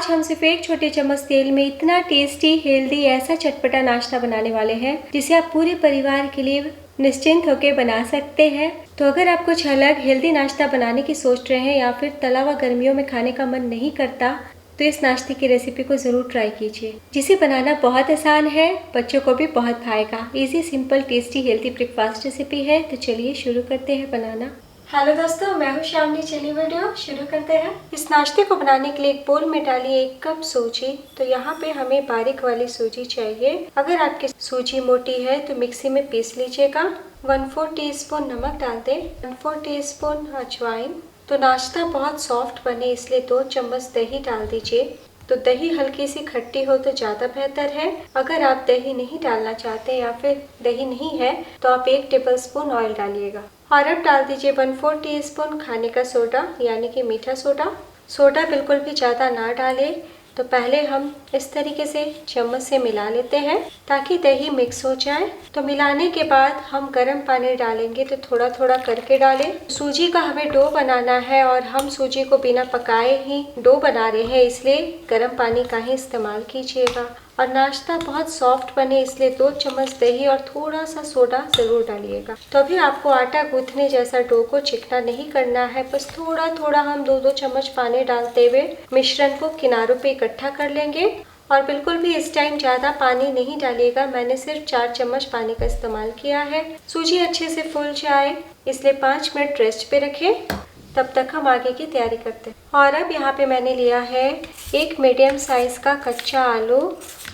आज हम सिर्फ एक छोटे चम्मच तेल में इतना टेस्टी, हेल्दी, ऐसा चटपटा नाश्ता बनाने वाले हैं जिसे आप पूरे परिवार के लिए निश्चिंत होकर बना सकते हैं। तो अगर आप कुछ अलग हेल्दी नाश्ता बनाने की सोच रहे हैं या फिर तला हुआ गर्मियों में खाने का मन नहीं करता, तो इस नाश्ते की रेसिपी को ज़रूर ट्राई कीजिए, जिसे बनाना बहुत आसान है, बच्चों को भी बहुत भाएगा। Easy, simple, tasty, healthy breakfast recipe है। तो चलिए शुरू करते हैं बनाना। हेलो दोस्तों, मैं हूँ शामनी। चलिए वीडियो शुरू करते हैं। इस नाश्ते को बनाने के लिए एक बोल में डालिए 1 कप सूजी। तो यहाँ पे हमें बारीक वाली सूजी चाहिए। अगर आपकी सूजी मोटी है तो मिक्सी में पीस लीजिएगा। 1/4 टीस्पून नमक डाल दें, 1/4 टीस्पून अजवाइन। तो नाश्ता बहुत सॉफ्ट बने इसलिए 2 चम्मच दही डाल दीजिए। तो दही हल्की सी खट्टी हो तो ज़्यादा बेहतर है। अगर आप दही नहीं डालना चाहते या फिर दही नहीं है तो आप 1 टेबलस्पून ऑयल डालिएगा। और अब डाल दीजिए 1/4 टीस्पून खाने का सोडा, यानी कि मीठा सोडा। सोडा बिल्कुल भी ज़्यादा ना डालें। तो पहले हम इस तरीके से चम्मच से मिला लेते हैं ताकि दही मिक्स हो जाए। तो मिलाने के बाद हम गर्म पानी डालेंगे, तो थोड़ा थोड़ा करके डालें। सूजी का हमें डो बनाना है और हम सूजी को बिना पकाए ही डो बना रहे हैं, इसलिए गर्म पानी का ही इस्तेमाल कीजिएगा। और नाश्ता बहुत सॉफ्ट बने इसलिए 2 चम्मच दही और थोड़ा सा सोडा ज़रूर डालिएगा। तो अभी आपको आटा गूंथने जैसा डो को चिकना नहीं करना है, बस थोड़ा थोड़ा हम 2-2 चम्मच पानी डालते हुए मिश्रण को किनारों पे इकट्ठा कर लेंगे। और बिल्कुल भी इस टाइम ज़्यादा पानी नहीं डालिएगा, मैंने सिर्फ 4 चम्मच पानी का इस्तेमाल किया है। सूजी अच्छे से फूल जाए इसलिए 5 मिनट रेस्ट पे रखें। तब तक हम आगे की तैयारी करते हैं। और अब यहाँ पे मैंने लिया है 1 मीडियम साइज़ का कच्चा आलू।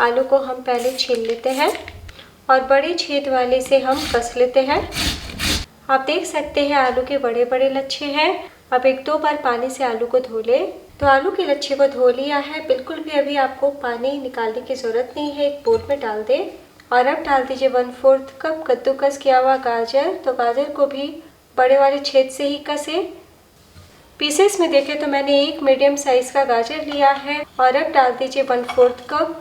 आलू को हम पहले छील लेते हैं और बड़े छेद वाले से हम कस लेते हैं। आप देख सकते हैं आलू के बड़े बड़े लच्छे हैं। अब 1-2 बार पानी से आलू को धो लें। तो आलू के लच्छे को धो लिया है, बिल्कुल भी अभी आपको पानी निकालने की ज़रूरत नहीं है। एक बोल में डाल दें और अब डाल दीजिए 1/4 कप कद्दूकस किया हुआ गाजर। तो गाजर को भी बड़े वाले छेद से ही कसें। पीसेस में देखें तो मैंने 1 मीडियम साइज़ का गाजर लिया है। और अब डाल दीजिए 1/4 कप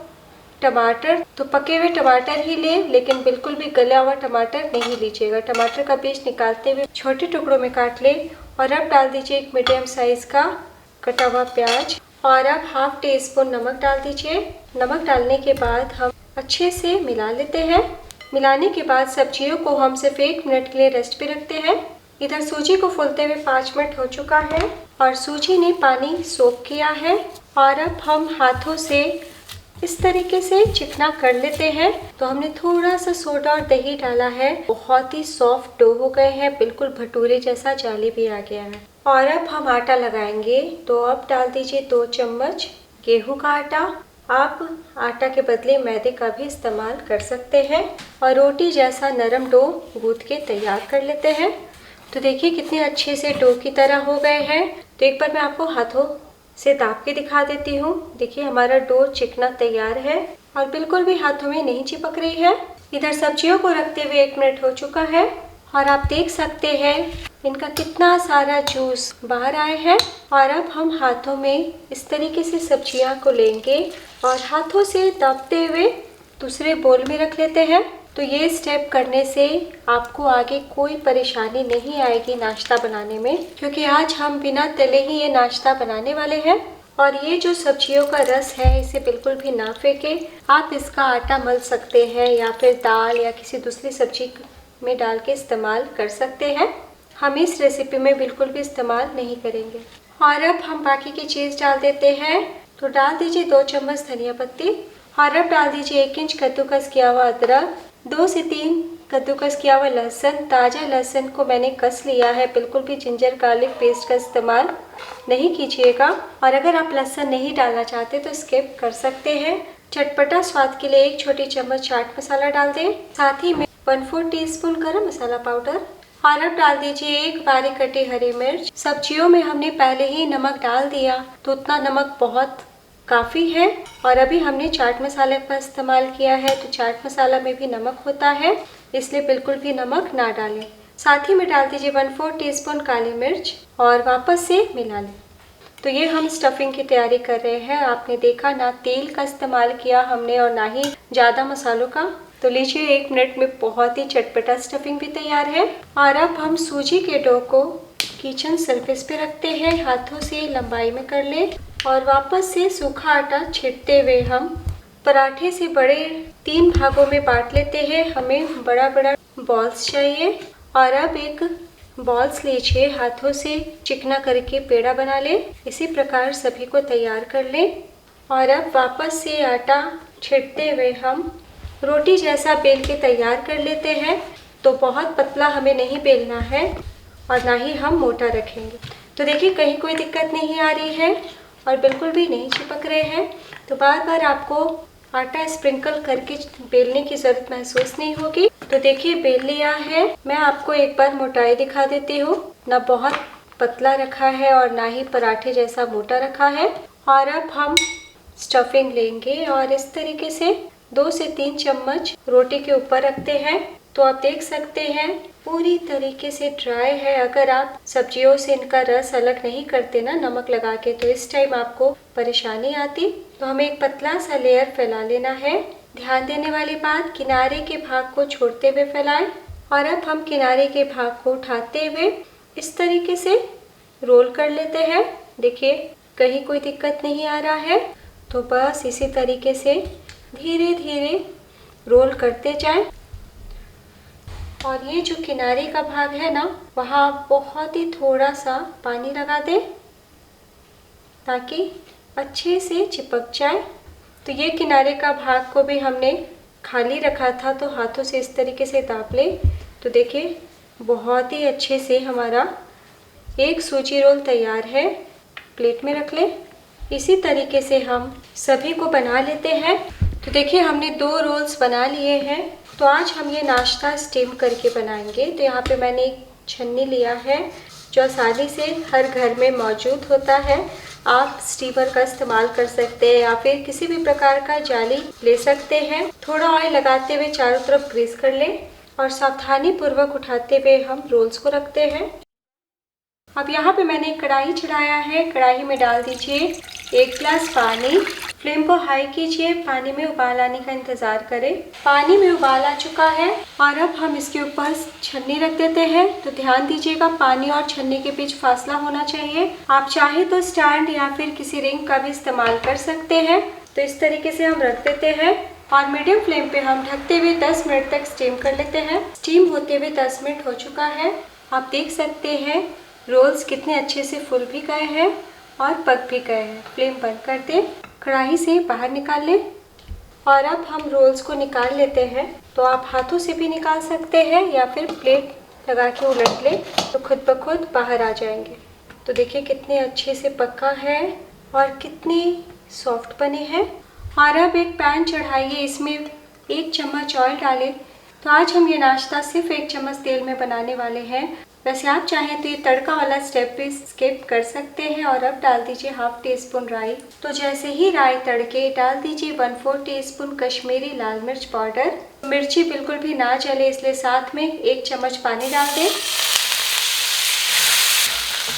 टमाटर। तो पके हुए टमाटर ही लें, लेकिन बिल्कुल भी गला हुआ टमाटर नहीं लीजिएगा। टमाटर का बीज निकालते हुए छोटे टुकड़ों में काट लें। और अब डाल दीजिए 1 मीडियम साइज़ का कटा हुआ प्याज। और अब 1/2 टीस्पून नमक डाल दीजिए। नमक डालने के बाद हम अच्छे से मिला लेते हैं। मिलाने के बाद सब्जियों को हम सिर्फ 1 मिनट के लिए रेस्ट पे रखते हैं। इधर सूजी को फूलते हुए 5 मिनट हो चुका है और सूजी ने पानी सोख किया है। और अब हम हाथों से इस तरीके से चिकना कर लेते हैं। तो हमने थोड़ा सा सोडा और दही डाला है, बहुत ही सॉफ्ट डो हो गए हैं, बिल्कुल भटूरे जैसा जाली भी आ गया है। और अब हम आटा लगाएंगे। तो अब डाल दीजिए 2 चम्मच गेहूं का आटा। आप आटा के बदले मैदे का भी इस्तेमाल कर सकते हैं। और रोटी जैसा नरम डो गूंथ के तैयार कर लेते हैं। तो देखिए कितने अच्छे से डो की तरह हो गए हैं। तो एक बार मैं आपको हाथों से दाब के दिखा देती हूँ। देखिए हमारा डो चिकना तैयार है और बिल्कुल भी हाथों में नहीं चिपक रही है। इधर सब्जियों को रखते हुए 1 मिनट हो चुका है और आप देख सकते हैं इनका कितना सारा जूस बाहर आए हैं। और अब हम हाथों में इस तरीके से सब्जियां को लेंगे और हाथों से दाबते हुए दूसरे बोल में रख लेते हैं। तो ये स्टेप करने से आपको आगे कोई परेशानी नहीं आएगी नाश्ता बनाने में, क्योंकि आज हम बिना तले ही ये नाश्ता बनाने वाले हैं। और ये जो सब्जियों का रस है इसे बिल्कुल भी ना फेंकें। आप इसका आटा मल सकते हैं या फिर दाल या किसी दूसरी सब्जी में डाल के इस्तेमाल कर सकते हैं। हम इस रेसिपी में बिल्कुल भी इस्तेमाल नहीं करेंगे। और अब हम बाकी की चीज़ डाल देते हैं। तो डाल दीजिए 2 चम्मच धनिया पत्ती। और अब डाल दीजिए 1 इंच कद्दूकस किया हुआ अदरक, 2 से 3 कद्दूकस किया हुआ लहसुन। ताज़ा लहसुन को मैंने कस लिया है, बिल्कुल भी जिंजर गार्लिक पेस्ट का इस्तेमाल नहीं कीजिएगा। और अगर आप लहसुन नहीं डालना चाहते तो स्किप कर सकते हैं। चटपटा स्वाद के लिए 1 छोटी चम्मच चाट मसाला डाल दें, साथ ही में 1/4 टीस्पून गरम मसाला पाउडर। और अब डाल दीजिए 1 बारीक कटी हरी मिर्च। सब्जियों में हमने पहले ही नमक डाल दिया तो उतना नमक बहुत काफ़ी है। और अभी हमने चाट मसाले का इस्तेमाल किया है, तो चाट मसाला में भी नमक होता है, इसलिए बिल्कुल भी नमक ना डालें। साथ ही में डाल दीजिए 1/4 टीस्पून काली मिर्च और वापस से मिला लें। तो ये हम स्टफिंग की तैयारी कर रहे हैं। आपने देखा ना तेल का इस्तेमाल किया हमने और ना ही ज़्यादा मसालों का। तो लीजिए 1 मिनट में बहुत ही चटपटा स्टफिंग भी तैयार है। और अब हम सूजी के डो को किचन सरफेस पे रखते हैं, हाथों से लंबाई में कर लें और वापस से सूखा आटा छींटते हुए हम पराठे से बड़े 3 भागों में बांट लेते हैं। हमें बड़ा बड़ा बॉल्स चाहिए। और अब एक बॉल्स लीजिए, हाथों से चिकना करके पेड़ा बना ले। इसी प्रकार सभी को तैयार कर लें। और अब वापस से आटा छींटते हुए हम रोटी जैसा बेल के तैयार कर लेते हैं। तो बहुत पतला हमें नहीं बेलना है और ना ही हम मोटा रखेंगे। तो देखिए कहीं कोई दिक्कत नहीं आ रही है और बिल्कुल भी नहीं चिपक रहे हैं। तो बार बार आपको आटा स्प्रिंकल करके बेलने की ज़रूरत महसूस नहीं होगी। तो देखिए बेल लिया है। मैं आपको एक बार मोटाई दिखा देती हूँ। ना बहुत पतला रखा है और ना ही पराठे जैसा मोटा रखा है। और अब हम स्टफिंग लेंगे और इस तरीके से 2 से 3 चम्मच रोटी के ऊपर रखते हैं। तो आप देख सकते हैं पूरी तरीके से ड्राई है। अगर आप सब्जियों से इनका रस अलग नहीं करते ना नमक लगा के, तो इस टाइम आपको परेशानी आती। तो हमें एक पतला सा लेयर फैला लेना है। ध्यान देने वाली बात, किनारे के भाग को छोड़ते हुए फैलाएं। और अब हम किनारे के भाग को उठाते हुए इस तरीके से रोल कर लेते हैं। देखिए कहीं कोई दिक्कत नहीं आ रहा है। तो बस इसी तरीके से धीरे धीरे रोल करते जाएं। और ये जो किनारे का भाग है ना, वहाँ बहुत ही थोड़ा सा पानी लगा दें ताकि अच्छे से चिपक जाए। तो ये किनारे का भाग को भी हमने खाली रखा था, तो हाथों से इस तरीके से दाप ले। तो देखिए बहुत ही अच्छे से हमारा एक सूजी रोल तैयार है। प्लेट में रख लें। इसी तरीके से हम सभी को बना लेते हैं। तो देखिए हमने 2 रोल्स बना लिए हैं। तो आज हम ये नाश्ता स्टीम करके बनाएंगे। तो यहाँ पे मैंने एक छन्नी लिया है जो आसानी से हर घर में मौजूद होता है। आप स्टीमर का इस्तेमाल कर सकते हैं या फिर किसी भी प्रकार का जाली ले सकते हैं। थोड़ा ऑयल लगाते हुए चारों तरफ ग्रीस कर लें और सावधानी पूर्वक उठाते हुए हम रोल्स को रखते हैं। अब यहाँ पे मैंने कढ़ाई चढ़ाया है। कढ़ाई में डाल दीजिए 1 गिलास पानी। फ्लेम को हाई कीजिए। पानी में उबाल आने का इंतजार करें। पानी में उबाल आ चुका है और अब हम इसके ऊपर छन्नी रख देते हैं। तो ध्यान दीजिएगा पानी और छन्नी के बीच फासला होना चाहिए। आप चाहे तो स्टैंड या फिर किसी रिंग का भी इस्तेमाल कर सकते हैं। तो इस तरीके से हम रख देते हैं और मीडियम फ्लेम पे हम ढकते हुए 10 मिनट तक स्टीम कर लेते हैं। स्टीम होते हुए 10 मिनट हो चुका है। आप देख सकते हैं रोल्स कितने अच्छे से फूल भी गए हैं और पक भी गए हैं। फ्लेम बंद कर दें। कढ़ाई से बाहर निकाल लें और अब हम रोल्स को निकाल लेते हैं। तो आप हाथों से भी निकाल सकते हैं या फिर प्लेट लगा के उलट लें तो खुद ब खुद बाहर आ जाएंगे। तो देखिए कितने अच्छे से पका है और कितनी सॉफ्ट बने हैं। और अब एक पैन चढ़ाइए, इसमें 1 चम्मच ऑयल डालें। तो आज हम ये नाश्ता सिर्फ 1 चम्मच तेल में बनाने वाले हैं। वैसे आप चाहें तो ये तड़का वाला स्टेप भी स्किप कर सकते हैं। और अब डाल दीजिए 1/2 टीस्पून राई। तो जैसे ही राई तड़के डाल दीजिए 1/4 टीस्पून कश्मीरी लाल मिर्च पाउडर। मिर्ची बिल्कुल भी ना जले इसलिए साथ में 1 चम्मच पानी डाल दें।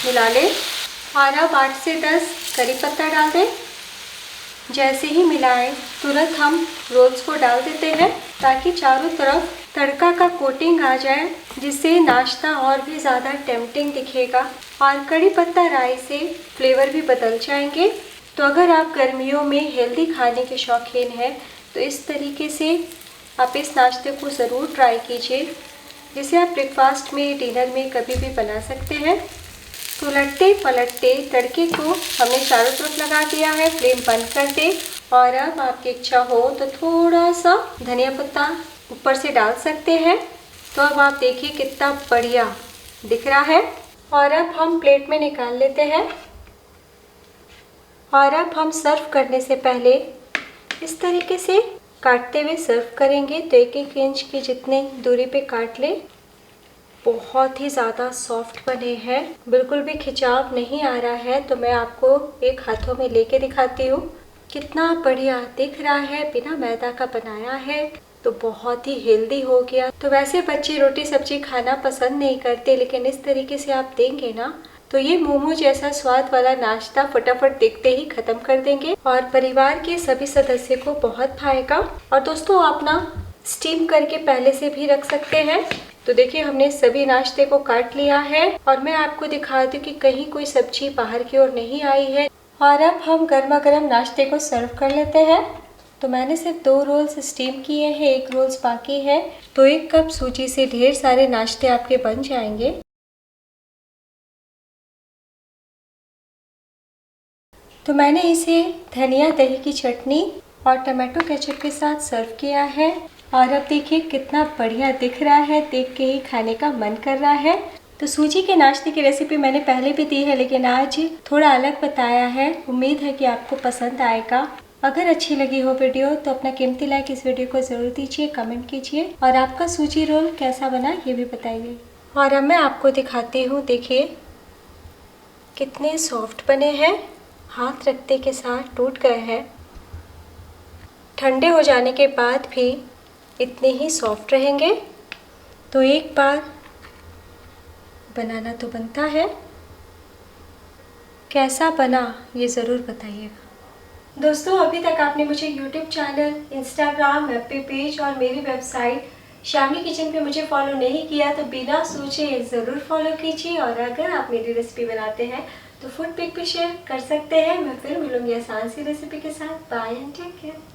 मिला लें और अब 8 से 10 करी पत्ता डाल दें। जैसे ही मिलाएं तुरंत हम रोल्स को डाल देते हैं ताकि चारों तरफ तड़का का कोटिंग आ जाए, जिससे नाश्ता और भी ज़्यादा टेम्पटिंग दिखेगा और कड़ी पत्ता राई से फ्लेवर भी बदल जाएंगे। तो अगर आप गर्मियों में हेल्दी खाने के शौकीन हैं तो इस तरीके से आप इस नाश्ते को ज़रूर ट्राई कीजिए, जिसे आप ब्रेकफास्ट में डिनर में कभी भी बना सकते हैं। तो उलटते पलटते तड़के को हमने चारों तरफ लगा दिया है। फ्लेम बंद कर दें और अब आपकी इच्छा हो तो थोड़ा सा धनिया पत्ता ऊपर से डाल सकते हैं। तो अब आप देखिए कितना बढ़िया दिख रहा है। और अब हम प्लेट में निकाल लेते हैं। और अब हम सर्व करने से पहले इस तरीके से काटते हुए सर्व करेंगे। तो 1-1 इंच की जितने दूरी पे काट लें। बहुत ही ज़्यादा सॉफ्ट बने हैं, बिल्कुल भी खिंचाव नहीं आ रहा है। तो मैं आपको एक हाथों में लेके दिखाती हूँ। कितना बढ़िया दिख रहा है, बिना मैदा का बनाया है तो बहुत ही हेल्दी हो गया। तो वैसे बच्चे रोटी सब्जी खाना पसंद नहीं करते, लेकिन इस तरीके से आप देंगे ना तो ये मोमो जैसा स्वाद वाला नाश्ता फटाफट देखते ही खत्म कर देंगे और परिवार के सभी सदस्य को बहुत भाएगा। और दोस्तों आप ना स्टीम करके पहले से भी रख सकते हैं। तो देखिए हमने सभी नाश्ते को काट लिया है और मैं आपको दिखा दूं कि कहीं कोई सब्जी बाहर की ओर नहीं आई है। और अब हम गर्मा गर्म नाश्ते को सर्व कर लेते हैं। तो मैंने सिर्फ 2 रोल्स स्टीम किए हैं, 1 रोल्स बाकी है। तो 1 कप सूजी से ढेर सारे नाश्ते आपके बन जाएंगे। तो मैंने इसे धनिया, दही की चटनी और टमाटो केचप के साथ सर्व किया है। और अब देखिए कितना बढ़िया दिख रहा है, देख के ही खाने का मन कर रहा है। तो सूजी के नाश्ते की रेसिपी मैंने पहले भी दी है, लेकिन आज थोड़ा अलग बताया है। उम्मीद है कि आपको पसंद आएगा। अगर अच्छी लगी हो वीडियो तो अपना कीमती लाइक इस वीडियो को ज़रूर दीजिए, कमेंट कीजिए और आपका सूजी रोल कैसा बना ये भी बताइए। और अब मैं आपको दिखाती हूँ, देखिए कितने सॉफ्ट बने हैं, हाथ रखते के साथ टूट गए हैं। ठंडे हो जाने के बाद भी इतने ही सॉफ्ट रहेंगे। तो एक बार बनाना तो बनता है, कैसा बना ये ज़रूर बताइएगा। दोस्तों, अभी तक आपने मुझे YouTube channel, Instagram, FB page और मेरी वेबसाइट श्यामली किचन पे मुझे फॉलो नहीं किया तो बिना सोचे ज़रूर फॉलो कीजिए। और अगर आप मेरी रेसिपी बनाते हैं तो फूड पिक भी शेयर कर सकते हैं। मैं फिर मिलूंगी आसान सी रेसिपी के साथ। Bye and take care.